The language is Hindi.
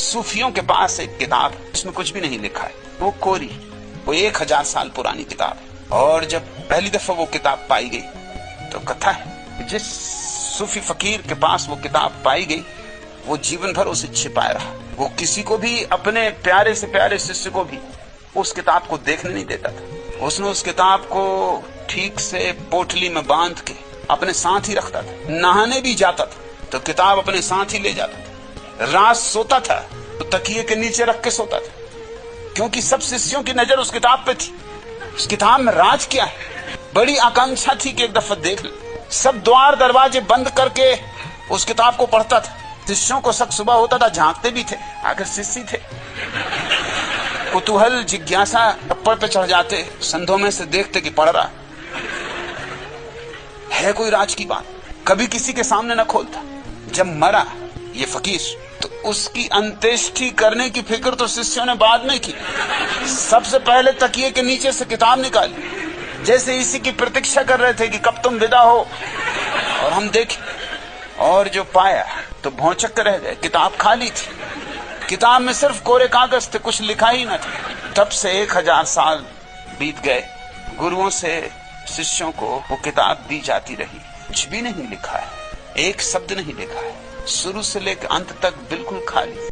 सूफियों के पास एक किताब, इसमें कुछ भी नहीं लिखा है, वो कोरी, वो 1000 साल पुरानी किताब है। और जब पहली दफा वो किताब पाई गई तो कथा है जिस सूफी फकीर के पास वो किताब पाई गई वो जीवन भर उसे छिपाए रहा। वो किसी को भी, अपने प्यारे से प्यारे शिष्य को भी उस किताब को देखने नहीं देता था। उसने उस किताब को ठीक से पोटली में बांध के अपने साथ ही रखता था। नहाने भी जाता था तो किताब अपने साथ ही ले जाता था। रात सोता था तो तकिए के नीचे रख के सोता था, क्योंकि सब शिष्यों की नजर उस किताब पे थी। उस किताब में राज क्या है, बड़ी आकांक्षा थी कि एक दफा देख ले। सब द्वार दरवाजे बंद करके उस किताब को पढ़ता था। शिष्यों को शक सुबह होता था, झांकते भी थे, आखिर शिष्य थे। कुतूहल जिज्ञासा टप्पड़ पे चढ़ जाते, संधों में से देखते कि पढ़ रहा है कोई राज की बात। कभी किसी के सामने न खोलता। जब मरा ये फकीर तो उसकी अंत्येष्टि करने की फिक्र तो शिष्यों ने बाद में की। सबसे पहले तकिए के नीचे से किताब निकाली, जैसे इसी की प्रतीक्षा कर रहे थे कि कब तुम विदा हो और हम देखें। और जो पाया तो भौचक्के रह गए, किताब खाली थी। किताब में सिर्फ कोरे कागज थे, कुछ लिखा ही न था। तब से 1000 साल बीत गए। गुरुओं से शिष्यों को वो किताब दी जाती रही। कुछ भी नहीं लिखा है, एक शब्द नहीं लिखा है, शुरू से लेकर अंत तक बिल्कुल खाली।